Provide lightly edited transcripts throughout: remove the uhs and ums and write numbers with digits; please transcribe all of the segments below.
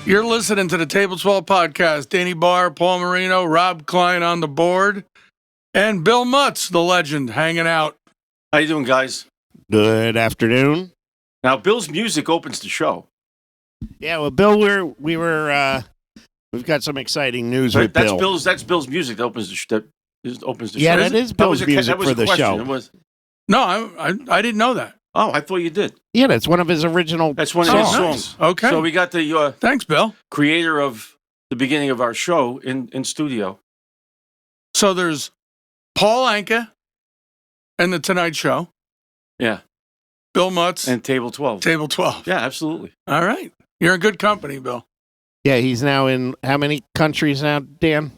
You're listening to the Table 12 podcast. Danny Barr, Paul Marino, Rob Klein on the board, and Bill Mutz, the legend, hanging out. How you doing, guys? Good afternoon. Now, Bill's music opens the show. Yeah, well, Bill, we've got some exciting news with That's Bill. That's Bill's music that opens the show. Yeah, that is Bill's music for the show. No, I didn't know that. Oh, I thought you did. Yeah, that's one of his original That's one songs. of his songs. Okay. So we got the Thanks, Bill. creator of the beginning of our show in studio. So there's Paul Anka and The Tonight Show. Yeah. Bill Mutz. And Table 12. Table 12. Yeah, absolutely. All right. You're in good company, Bill. Yeah, he's now in how many countries now, Dan?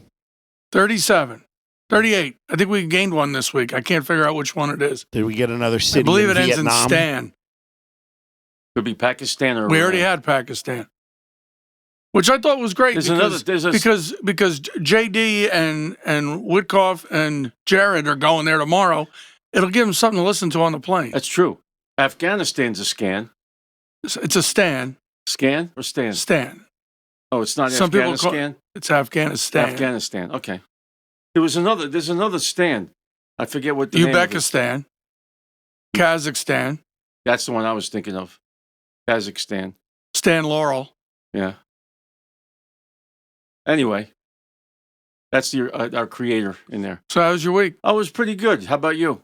37. 38. I think we gained one this week. I can't figure out which one it is. Did we get another city I believe in it Vietnam? ends in Stan. Could be Pakistan or... We already had Pakistan, which I thought was great because JD and Witkoff and Jared are going there tomorrow. It'll give them something to listen to on the plane. That's true. Afghanistan's a scan. It's a Stan. Scan or Stan? Stan. Oh, it's not Some people Afghanistan? It's Afghanistan. Afghanistan, okay. There's another stand. I forget what the name of it. Uzbekistan. Kazakhstan. That's the one I was thinking of. Kazakhstan. Stan Laurel. Yeah. Anyway, that's our creator in there. So how was your week? Oh, it was pretty good. How about you?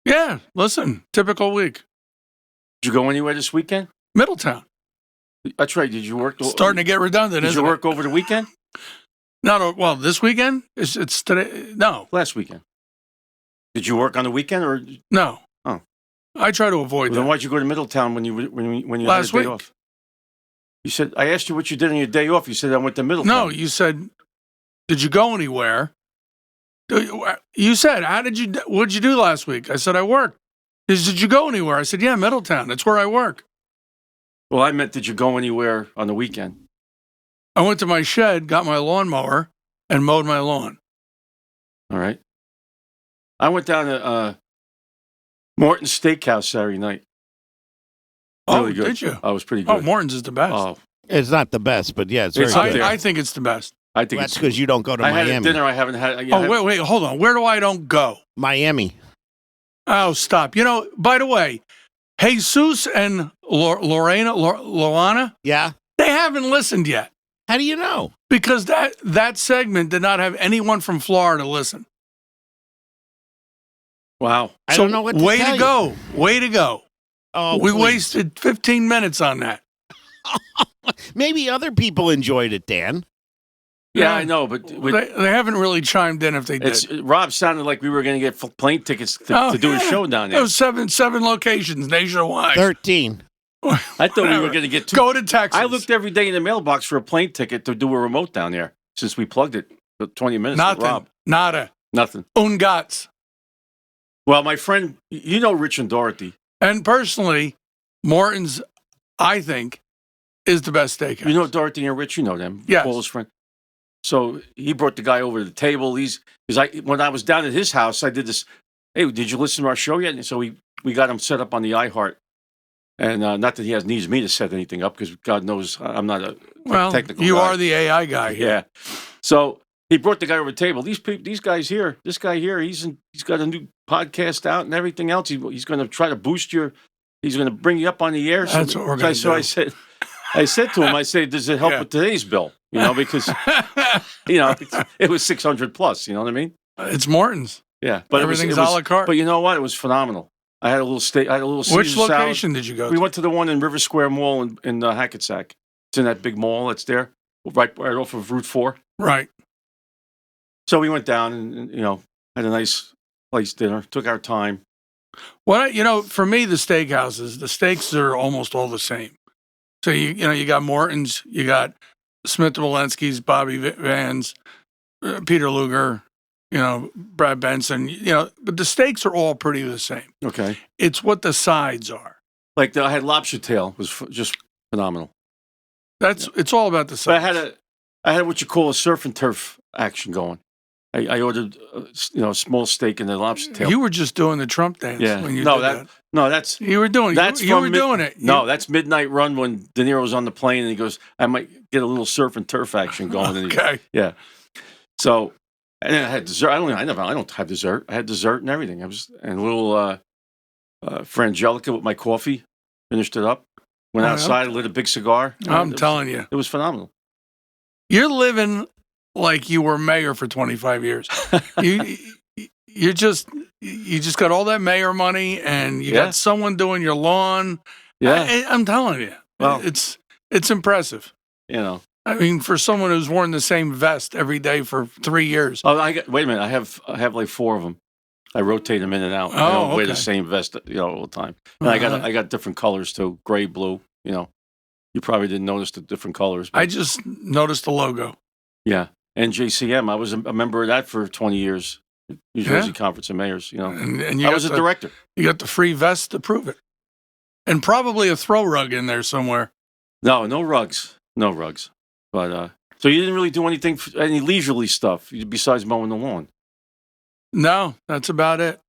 Yeah, listen, typical week. Did you go anywhere this weekend? Middletown. That's right. Did you work? Starting to get redundant, Did isn't you it? work over the weekend? Well, this weekend? It's today. No. Last weekend. Did you work on the weekend or? No. Oh. I try to avoid Then that. why'd you go to Middletown when you Last had a day week. off? You said, I asked you what you did on your day off. You said, I went to Middletown. No, you said, did you go anywhere? You said, what'd you do last week? I said, I worked. Did you go anywhere? I said, yeah, Middletown. That's where I work. Well, I meant, did you go anywhere on the weekend? I went to my shed, got my lawnmower, and mowed my lawn. All right. I went down to Morton's Steakhouse Saturday night. Really good. Did you? I was pretty good. Oh, Morton's is the best. Oh, It's not the best, but yeah, it's very It's up good. there. I think it's the best. I think That's it's because you don't go to I had Miami. a dinner I haven't had. Wait, hold on. Where do I don't go? Miami. Oh, stop. By the way, Jesus and Loana, Yeah? they haven't listened yet How do you know? because that segment did not have anyone from Florida listen. Wow. I don't know what to Way tell to you. go. Way to go. Oh, We please. wasted 15 minutes on that. Maybe other people enjoyed it, Dan. Yeah, Yeah. I know, but They haven't really chimed in if they did. Rob sounded like we were going to get plane tickets to do a show down there. Those seven locations nationwide. 13. I thought we were going to get two. Go to Texas. I looked every day in the mailbox for a plane ticket to do a remote down there since we plugged it for 20 minutes with Nothing. Rob. Nada. Nothing. Ungats. Well, my friend, you know Rich and Dorothy. And personally, Morton's, I think, is the best steakhouse. You know Dorothy and Rich, you know them. Yes. Paul's friend. So he brought the guy over to the table. When I was down at his house, I did this. Hey, did you listen to our show yet? And so we got him set up on the iHeart. And not that he needs me to set anything up because God knows I'm not a technical you guy. are the AI guy here. Yeah. So he brought the guy over to the table. These guys here, this guy here, he's got a new podcast out and everything else. He's going to try to boost he's going to bring you up on the air. That's what we're going to do. So I said to him, does it help Yeah. with today's bill? Because, it was 600 plus, you know what I mean? It's Morton's. Yeah. But Everything's it was, a la carte. But you know what? It was phenomenal. I had a little steak. I had a little Caesar Which salad. location did you go We to? went to the one in River Square Mall in Hackensack. It's in that big mall that's there, right off of Route 4. Right. So we went down and had a nice place dinner. Took our time. Well, for me, the steakhouses, the steaks are almost all the same. So you got Morton's, you got Smith Walensky's, Bobby Vans, Peter Luger, Brad Benson, but the steaks are all pretty the same. Okay. It's what the sides are. Like I had lobster tail, was just phenomenal. It's all about the But sides. I had what you call a surf and turf action going. I ordered a small steak and a lobster tail. You were just doing the Trump dance when you did that. No, that's You were doing. That's you were from doing it. no, that's Midnight Run when De Niro's on the plane and he goes, "I might get a little surf and turf action going." And Okay. yeah. So, and then I had dessert. I don't have dessert. I had dessert and everything. I was and a little frangelica with my coffee. Finished it up. Went Oh, yeah. outside, lit a big cigar. I'm telling you, it was phenomenal. you're living like you were mayor for 25 years. you you just got all that mayor money, and you Yeah. got someone doing your lawn. Yeah, I'm telling you, Well- it's impressive. you know. I mean, for someone who's worn the same vest every day for 3 years. Oh, wait a minute. I have like 4 of them. I rotate them in and out. I Oh, don't wear the okay. same vest, all the time. And I got different colors too, gray, blue. You know, you probably didn't notice the different colors. But I just noticed the logo. yeah, NJCM. I was a member of that for 20 years. New Jersey Conference of Mayors. You know, And you I got was a the, director. you got the free vest to prove it, and probably a throw rug in there somewhere. No rugs, no rugs. But so you didn't really do anything, any leisurely stuff besides mowing the lawn. No, that's about it.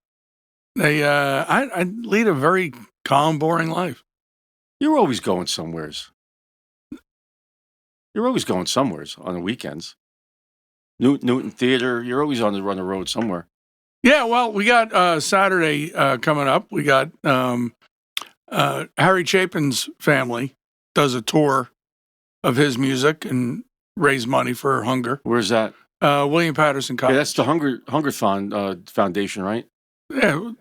I lead a very calm, boring life. You're always going somewheres. You're always going somewheres on the weekends. Newton Theater. You're always on the road somewhere. Yeah, well, we got Saturday coming up. We got Harry Chapin's family does a tour of his music and raise money for hunger. Where's that? William Patterson Yeah, College. that's the Hungerthon Foundation, right? Yeah,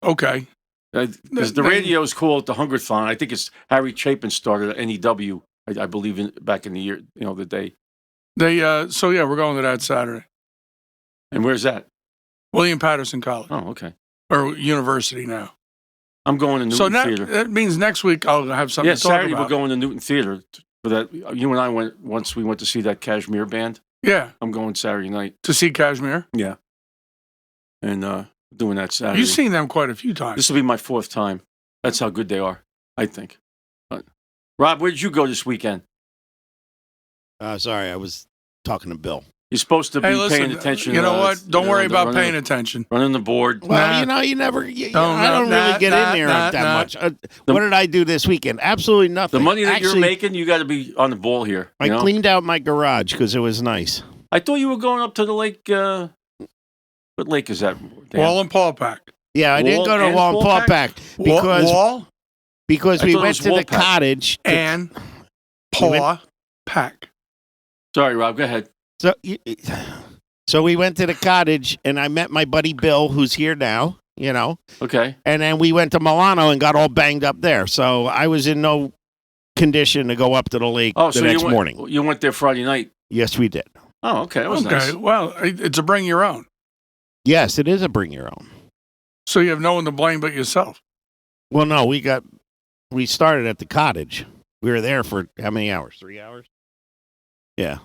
okay. Because the They- radio's called the Hungerthon. I think it's Harry Chapin started at NEW. I believe back in the year, the day. So yeah, we're going to that Saturday. And where's that? William Patterson College Oh, okay. or University now. I'm going to Newton So Theater. that means next week I'll have something Yeah, to talk Saturday about. we're going to Newton Theater for that. You and I went once. We went to see that Kashmir band. Yeah, I'm going Saturday night. to see Kashmir. Yeah. And doing that Saturday. You've seen them quite a few times. This will be my 4th time. That's how good they are, I think. But, Rob, where did you go this weekend? Sorry, I was talking to Bill. You're supposed to be Hey, listen, paying attention. you know what? Don't worry about running, paying attention. running the board. Well, Nah. you never. I no, don't really get in there nah, that nah. much. What did I do this weekend? Absolutely nothing. The money that Actually, you're making, you got to be on the ball here. I You know? cleaned out my garage because it was nice. I thought you were going up to the lake. What lake is that? Dan? Wall and Paul Pack. Yeah, I didn't Wall go to and Wall Paul Paul Pack? Pack because Wall because I we thought it went was to the Wall Pack. cottage. and We Paw Pack. Sorry, Rob. Go ahead. So we went to the cottage, and I met my buddy Bill, who's here now. Okay. And then we went to Milano and got all banged up there. So I was in no condition to go up to the lake Oh, the so next you went, morning. You went there Friday night. Yes, we did. Oh, okay. That was Okay, nice. well, it's a bring your own. Yes, it is a bring your own. So you have no one to blame but yourself. Well, no, we started at the cottage. We were there for how many hours? 3 hours? Yeah,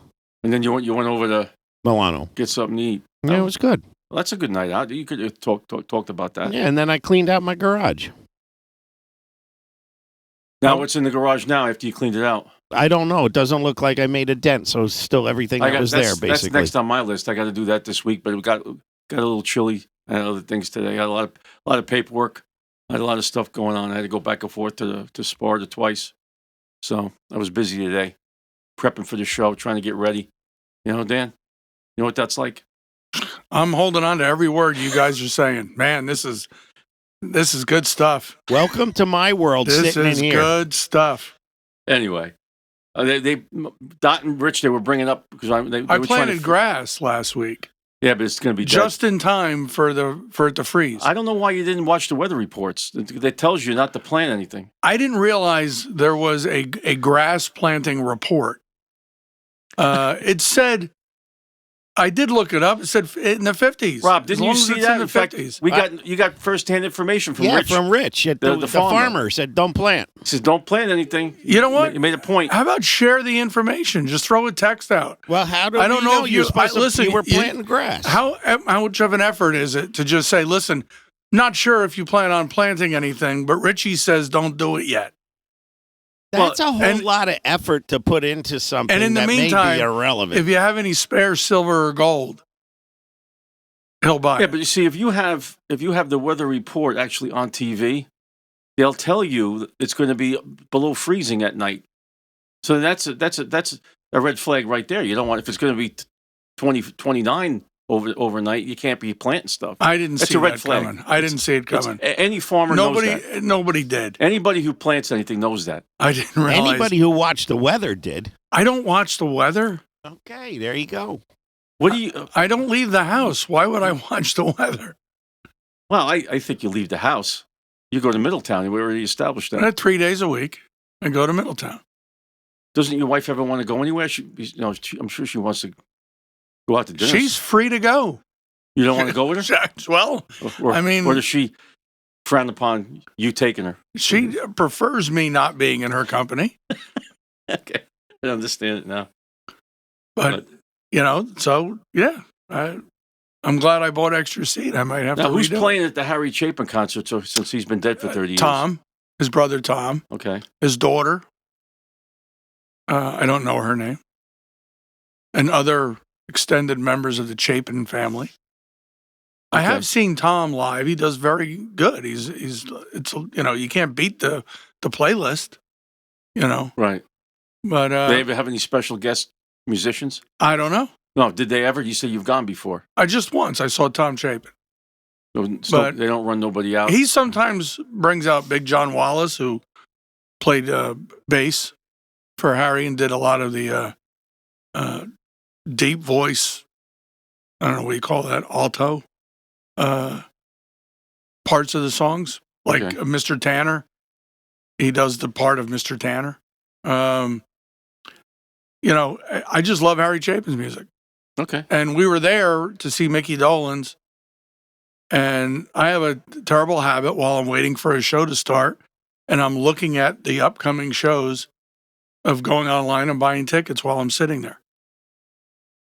And then you went over to Milano. get something to eat. Yeah, it Oh, was good. well, that's a good night out. You could have talked about that. Yeah, and then I cleaned out my garage. Now, what's in the garage now after you cleaned it out? I don't know. It doesn't look like I made a dent, so it's still everything that was there, that's basically. next on my list. I got to do that this week, but it got a little chilly and other things today. I had a lot of paperwork. I had a lot of stuff going on. I had to go back and forth to Sparta twice, so I was busy today, prepping for the show, trying to get ready. Dan, you know what that's like. I'm holding on to every word you guys are saying. Man, this is good stuff. Welcome to my world, This sitting is in here. good stuff. Anyway, they Dot and Rich they were bringing up because they I were trying planted to, grass last week, Yeah, but it's going to be dead. just in time for it to freeze. I don't know why you didn't watch the weather reports. That tells you not to plant anything. I didn't realize there was a grass planting report. It said, I did look it up. It said in the 50s. Rob, As didn't long you as see it's that? in the In fact, 50s. you got firsthand information from Yeah, Rich. from Rich. At the the farmer. farmer said, don't plant. He says, "Don't plant anything." You know what? You made a point. How about share the information? Just throw a text out. Well, how do I don't we know if you're you- supposed I- listen, to you were you- planting grass? How much of an effort is it to just say, listen, not sure if you plan on planting anything, but Richie says don't do it yet. That's a whole and- lot of effort to put into something And in the that meantime, may be irrelevant. If you have any spare silver or gold, he'll buy Yeah, it. but you see, if you have the weather report actually on TV, they'll tell you it's going to be below freezing at night. So that's a red flag right there. You don't want, if it's going to be 29 overnight, you can't be planting stuff. I didn't That's see a red that flag. coming. I didn't see it coming. Any farmer knows that. Nobody did. Anybody who plants anything knows that. I didn't realize. Anybody who watched the weather did. I don't watch the weather. Okay, there you go. What do you? I don't leave the house. Why would I watch the weather? Well, I think you leave the house. You go to Middletown. We already established that. 3 days a week, I go to Middletown. Doesn't your wife ever want to go anywhere? I'm sure she wants to go out to dinner. She's free to go. You don't want to go with her? Well, Or, I mean- or does she frown upon you taking her? she prefers me not being in her company. Okay, I understand it now. But so yeah, I'm glad I bought extra seat. I might have Now, to. who's redo it. playing at the Harry Chapin concert since he's been dead for 30 years? Tom, his brother Tom, Okay. his daughter. I don't know her name. And other extended members of the Chapin family. I Okay. have seen Tom live. He does very good. It's you can't beat the playlist, Right. But They ever have any special guest musicians? I don't know. No, did they ever? You say you've gone before. I just once I saw Tom Chapin. So But- they don't run nobody out. He sometimes brings out Big John Wallace, who played bass for Harry and did a lot of the deep voice. I don't know what you call that, alto parts of the songs, like Okay. Mr. Tanner. He does the part of Mr. Tanner. I just love Harry Chapin's music. Okay. And we were there to see Mickey Dolenz. And I have a terrible habit while I'm waiting for a show to start and I'm looking at the upcoming shows of going online and buying tickets while I'm sitting there.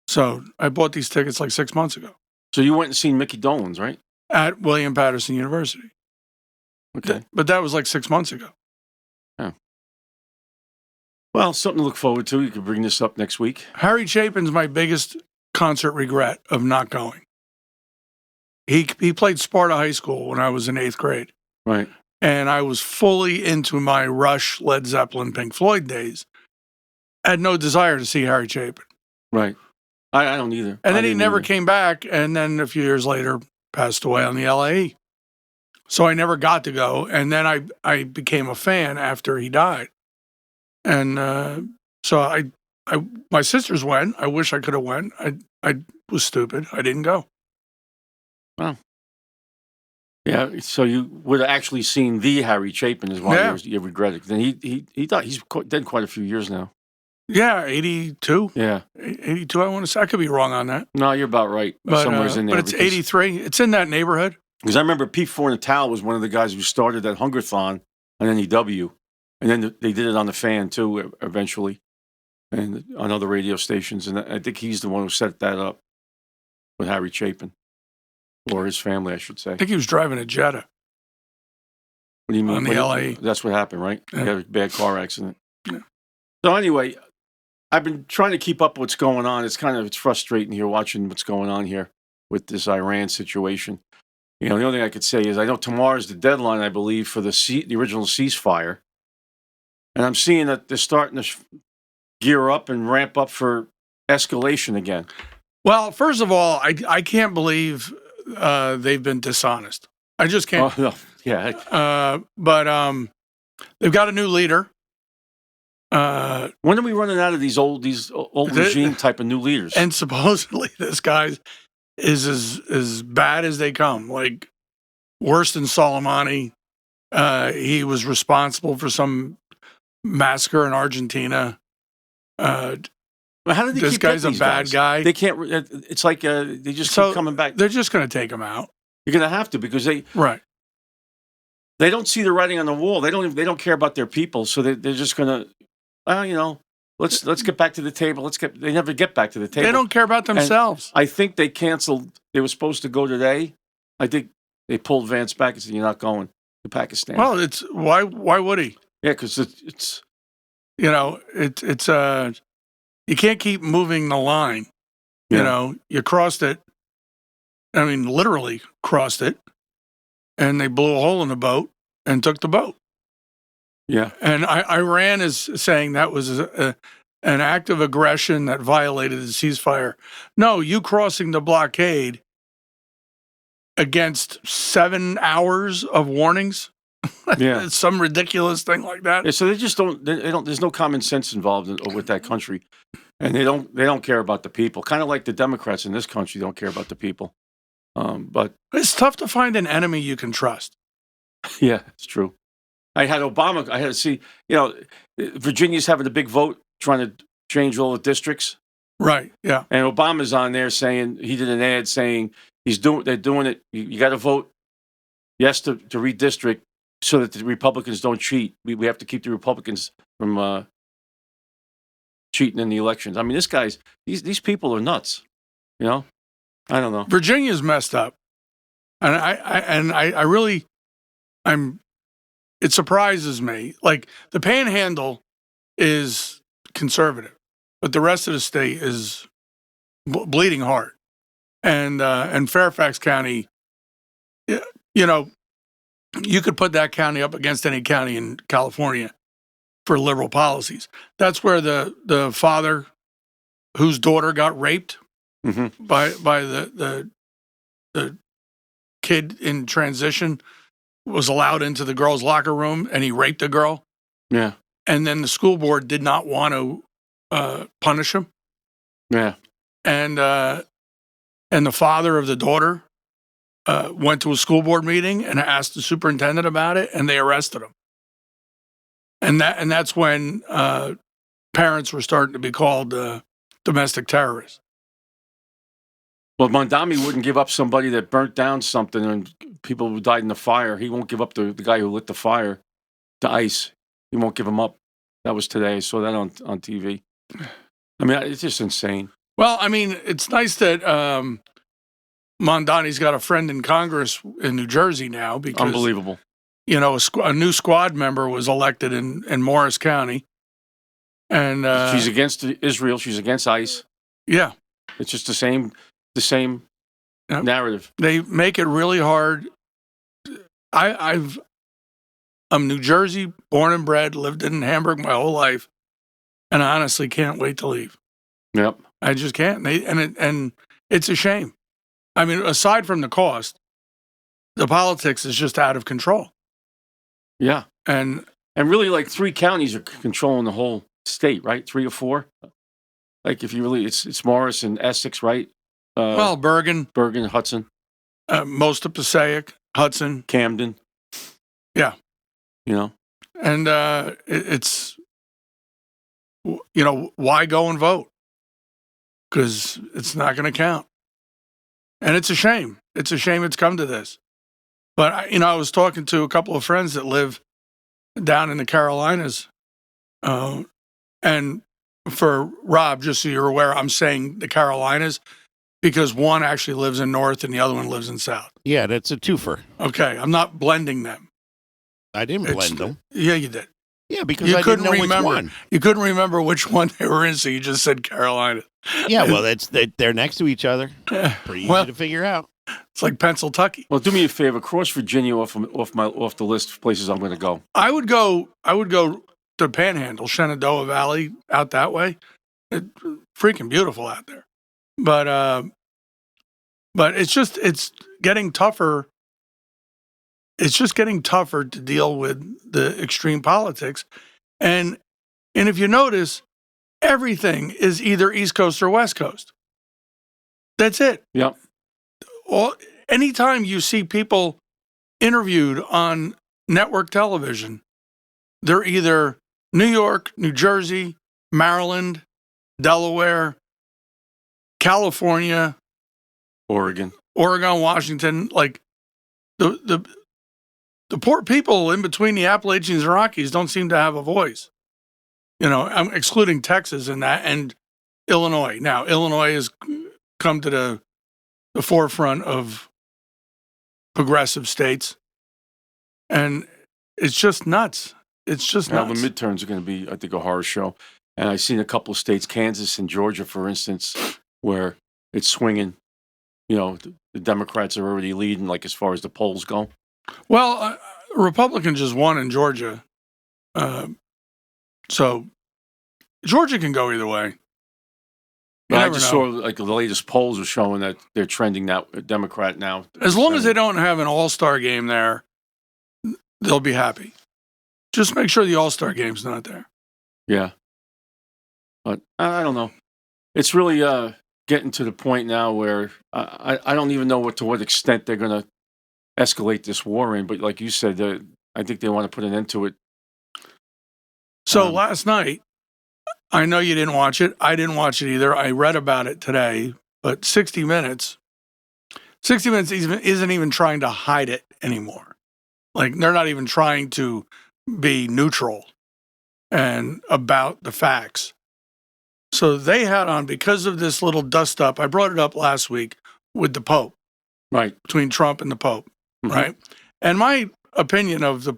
So I bought these tickets like 6 months ago So you went and seen Mickey Dolenz, right? at William Patterson University. Okay. But that was like 6 months ago. Well, something to look forward to. You could bring this up next week. Harry Chapin's my biggest concert regret of not going. He played Sparta High School when I was in 8th grade. Right. And I was fully into my Rush, Led Zeppelin, Pink Floyd days. I had no desire to see Harry Chapin. Right. I don't either. And I then he didn't never either. came back. And then a few years later, passed away on the LAE. So I never got to go. And then I became a fan after he died. And so my sisters went. I wish I could have went. I was stupid. I didn't go. Yeah. So you would have actually seen the Harry Chapin is why Yeah. you regret it. Then he died. He's dead quite a few years now. Yeah, 82. Yeah. 82, I want to say. I could be wrong on that. No, you're about right. But, Somewhere's in there. but it's 83. It's in that neighborhood. Because I remember Pete Fornatal was one of the guys who started that Hungerthon on NEW. And then they did it on the Fan, too, eventually, and on other radio stations. And I think he's the one who set that up with Harry Chapin, or his family, I should say. I think he was driving a Jetta. What do you mean? on the LA. That's what happened, right? Yeah. He had a bad car accident. Yeah. So anyway, I've been trying to keep up what's going on. It's frustrating here watching what's going on here with this Iran situation. The only thing I could say is I know tomorrow's the deadline, I believe, for the original ceasefire. And I'm seeing that they're starting to gear up and ramp up for escalation again. Well, first of all, I can't believe they've been dishonest. I just can't. Oh, no. Yeah. But they've got a new leader. When are we running out of these old regime type of new leaders? And supposedly this guy is as bad as they come, like worse than Soleimani. He was responsible for some massacre in Argentina. How did they This keep guy's getting a these bad guys? guy. They can't. It's like they just So keep coming back. They're just going to take him out. You're going to have to because they don't see the writing on the wall. They don't care about their people, so they're just going to, let's get back to the table. They never get back to the table. They don't care about themselves. I think they canceled. They were supposed to go today. I think they pulled Vance back and said, "You're not going to Pakistan." Well, it's why would he? yeah, because it's It's you can't keep moving the line. Yeah. You crossed it. I mean, literally crossed it, and they blew a hole in the boat and took the boat. Yeah. And Iran is saying that was an act of aggression that violated the ceasefire. No, you crossing the blockade against 7 hours of warnings. Yeah. It's some ridiculous thing like that. Yeah, so they just don't. They don't. There's no common sense involved with that country, and they don't care about the people. Kind of like the Democrats in this country don't care about the people. But It's tough to find an enemy you can trust. yeah, it's true. I had Obama. I had to see. Virginia's having a big vote trying to change all the districts, Right. Yeah. and Obama's on there saying he did an ad saying they're doing it. You got to vote yes to redistrict so that the Republicans don't cheat. We have to keep the Republicans from cheating in the elections. I mean, these people are nuts. I don't know. Virginia's messed up. And I really, it surprises me. Like the Panhandle is conservative, but the rest of the state is bleeding heart. And Fairfax County, you could put that county up against any county in California for liberal policies. That's where the father whose daughter got raped Mm-hmm. by the kid in transition was allowed into the girls' locker room, and he raped a girl. Yeah. And then the school board did not want to punish him. Yeah. And the father of the daughter went to a school board meeting and asked the superintendent about it, and they arrested him. And that's when parents were starting to be called domestic terrorists. Well, Mondami wouldn't give up somebody that burnt down something and people who died in the fire. He won't give up the guy who lit the fire to ICE. He won't give him up. That was today. I saw that on TV. I mean, it's just insane. Well, I mean, it's nice that Mondani's got a friend in Congress in New Jersey now because, Unbelievable. A new squad member was elected in Morris County. And She's against Israel. She's against ICE. Yeah. It's just the same Yep. narrative. They make it really hard. I'm New Jersey, born and bred, lived in Hamburg my whole life, and I honestly can't wait to leave. Yep. I just can't. And it's a shame. I mean, aside from the cost, the politics is just out of control. Yeah. And really, like 3 counties are controlling the whole state, right? 3 or 4. Like if you really, it's Morris and Essex, right? Bergen, Hudson, most of Passaic, Hudson, Camden. Yeah. And it's, why go and vote? Because it's not going to count. And it's a shame. It's a shame it's come to this. But, I was talking to a couple of friends that live down in the Carolinas. And for Rob, just so you're aware, I'm saying the Carolinas because one actually lives in North and the other one lives in South. Yeah, that's a twofer. Okay, I'm not blending them. I didn't blend them. Yeah, you did. Yeah, because You I couldn't didn't know remember. which one. You couldn't remember which one they were in, so you just said Carolina. Yeah, well, they're next to each other. Yeah. Pretty easy Well, to figure out. it's like Pennsylvania. Well, do me a favor, cross Virginia off the list of places I'm going to go. I would go to Panhandle, Shenandoah Valley, out that way. It's freaking beautiful out there. But it's getting tougher. It's just getting tougher to deal with the extreme politics. And if you notice, everything is either East Coast or West Coast. That's it. Yep. Anytime you see people interviewed on network television, they're either New York, New Jersey, Maryland, Delaware, California, Oregon, Washington. Like the poor people in between the Appalachians and Rockies don't seem to have a voice. I'm excluding Texas and Illinois. Now, Illinois has come to the forefront of progressive states, and it's just nuts. It's just now nuts. the midterms are going to be, I think, a horror show. And I've seen a couple of states, Kansas and Georgia, for instance, where it's swinging. The Democrats are already leading, like as far as the polls go. Well, Republicans just won in Georgia. So Georgia can go either way. You I never just know. saw like the latest polls are showing that they're trending now Democrat now. As long as they don't have an all-star game there, they'll be happy. Just make sure the all-star game's not there. Yeah. But I don't know. It's really getting to the point now where I don't even know to what extent they're going to escalate this war in. But like you said, I think they want to put an end to it. So last night, I know you didn't watch it. I didn't watch it either. I read about it today. But 60 Minutes isn't even trying to hide it anymore. Like, they're not even trying to be neutral and about the facts. So they had on, because of this little dust up, I brought it up last week with the Pope, Right. between Trump and the Pope, Mhm. right? And my opinion of the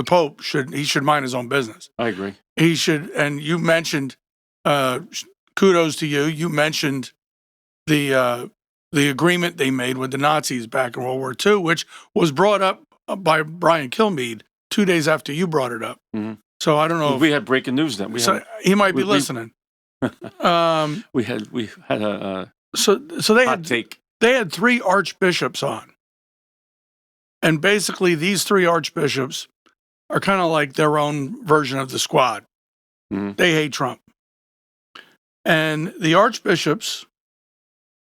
Pope he should mind his own business. I agree. He should, and you mentioned, kudos to you. You mentioned the agreement they made with the Nazis back in World War II, which was brought up by Brian Kilmeade 2 days after you brought it up. Mhm. So I don't know. We had breaking news then. He might be we- listening. We had a So they hot had take. they had 3 archbishops on, and basically these 3 archbishops are kind of like their own version of the Squad. Mhm. They hate Trump, and the archbishops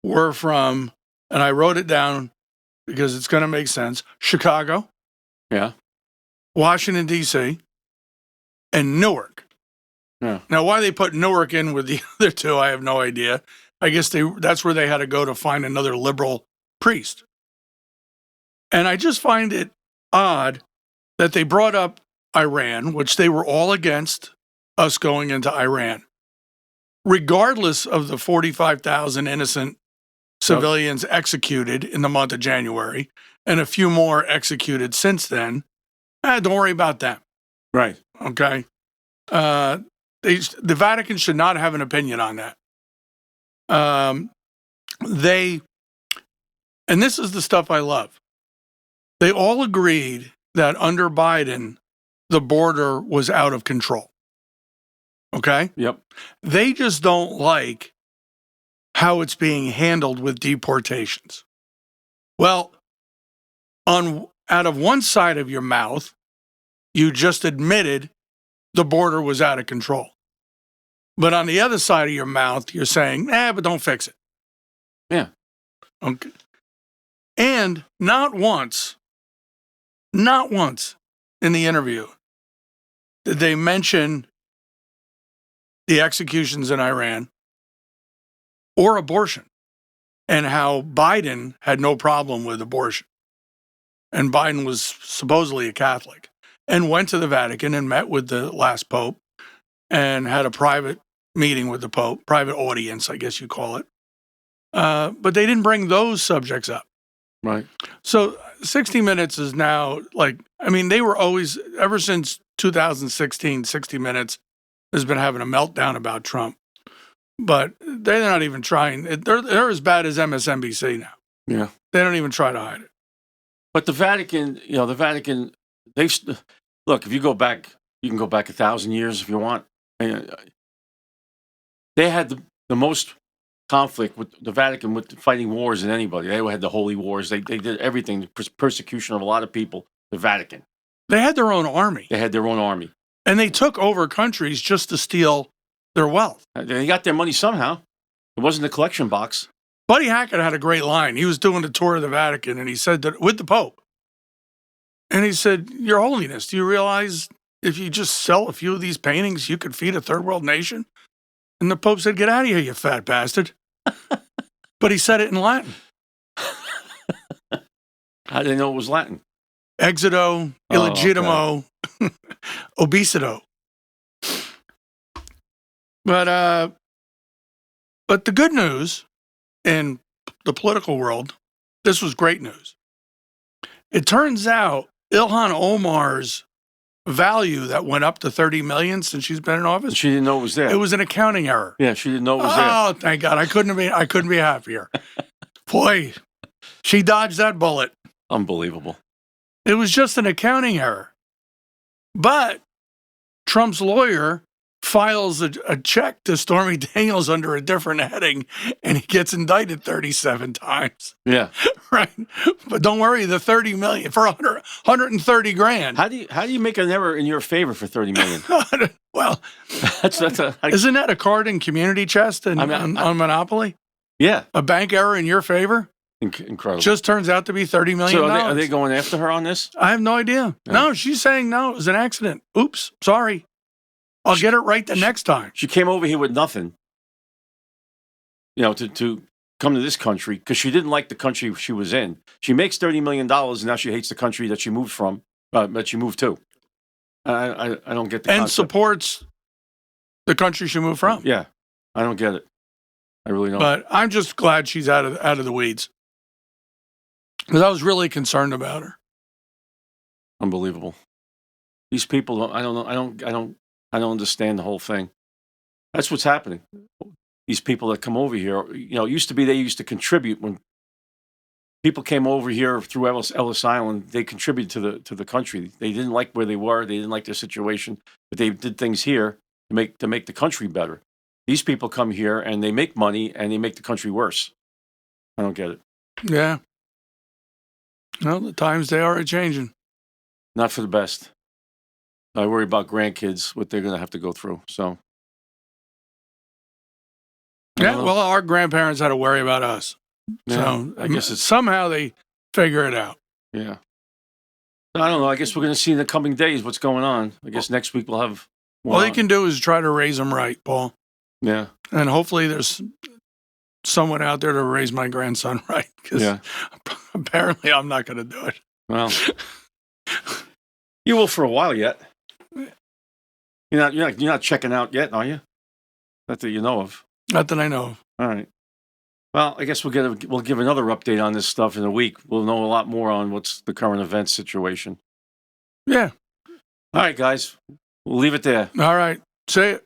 were from, and I wrote it down because it's going to make sense: Chicago, Yeah. Washington D.C., and Newark. Yeah. Now, why they put Newark in with the other 2, I have no idea. I guess that's where they had to go to find another liberal priest. And I just find it odd that they brought up Iran, which they were all against us going into Iran, regardless of the 45,000 innocent civilians executed in the month of January and a few more executed since then. Don't worry about them. Right. Okay. The Vatican should not have an opinion on that. And this is the stuff I love. They all agreed that under Biden, the border was out of control. Okay. Yep. They just don't like how it's being handled with deportations. Well, out of one side of your mouth, you just admitted the border was out of control. But on the other side of your mouth, you're saying, but don't fix it. Yeah. Okay. And not once in the interview did they mention the executions in Iran or abortion, and how Biden had no problem with abortion. And Biden was supposedly a Catholic and went to the Vatican and met with the last Pope and had a private meeting with the Pope, private audience, I guess you call it. But they didn't bring those subjects up. Right. So 60 Minutes is now they were always, ever since 2016, 60 Minutes has been having a meltdown about Trump. But they're not even trying. They're as bad as MSNBC now. Yeah. They don't even try to hide it. But the Vatican, look, if you go back, you can go back 1,000 years if you want. They had the most conflict with the Vatican with fighting wars than anybody. They had the holy wars. They did everything, the persecution of a lot of people, the Vatican. They had their own army. They had their own army. And they took over countries just to steal their wealth. They got their money somehow. It wasn't a collection box. Buddy Hackett had a great line. He was doing a tour of the Vatican, and he said that with the Pope. And he said, Your Holiness, do you realize if you just sell a few of these paintings, you could feed a third world nation? And the Pope said, Get out of here, you fat bastard. But he said it in Latin. How did they know it was Latin? Exito, illegitimo, obesito. But the good news in the political world, this was great news. It turns out Ilhan Omar's value that went up to 30 million since she's been in office, She didn't know it was there. it was an accounting error. Yeah, she didn't know it was there. Oh, thank God. I couldn't be happier. Boy, she dodged that bullet. Unbelievable. It was just an accounting error. But Trump's lawyer files a check to Stormy Daniels under a different heading, and he gets indicted 37 times. Yeah. Right. But don't worry, the 30 million for 130 grand. How do you make an error in your favor for 30 million? Well, that's isn't that a card in Community Chest and on Monopoly? yeah, A bank error in your favor incredible. just turns out to be $30 million. So are they going after her on this? I have no idea. Yeah. No, she's saying no, it was an accident. Oops, sorry. I'll get it right the next time. She came over here with nothing, to come to this country because she didn't like the country she was in. She makes $30 million, and now she hates the country that she moved from, that she moved to. I don't get the And concept. supports the country she moved from. Yeah, I don't get it. I really don't. But I'm just glad she's out of the weeds. Because I was really concerned about her. Unbelievable. These people, I don't know. I don't understand the whole thing. That's what's happening. These people that come over here, it used to be they used to contribute when people came over here through Ellis Island. They contributed to the country. They didn't like where they were. They didn't like their situation, but they did things here to make the country better. These people come here and they make money and they make the country worse. I don't get it. Yeah. Well, the times they are changing. Not for the best. I worry about grandkids, what they're going to have to go through. So, I Yeah, don't know. well, our grandparents had to worry about us. Yeah, So I guess it's somehow they figure it out. yeah. I don't know. I guess we're going to see in the coming days what's going on. I guess next week we'll have. All they can do is try to raise them right, Paul. Yeah. And hopefully there's someone out there to raise my grandson right. Because Yeah. apparently I'm not going to do it. Well, you will for a while yet. You're not checking out yet, are you? Not that you know of. Not that I know of. All right. Well, I guess we'll give another update on this stuff in a week. We'll know a lot more on what's the current event situation. Yeah. All right, guys. We'll leave it there. All right. See ya.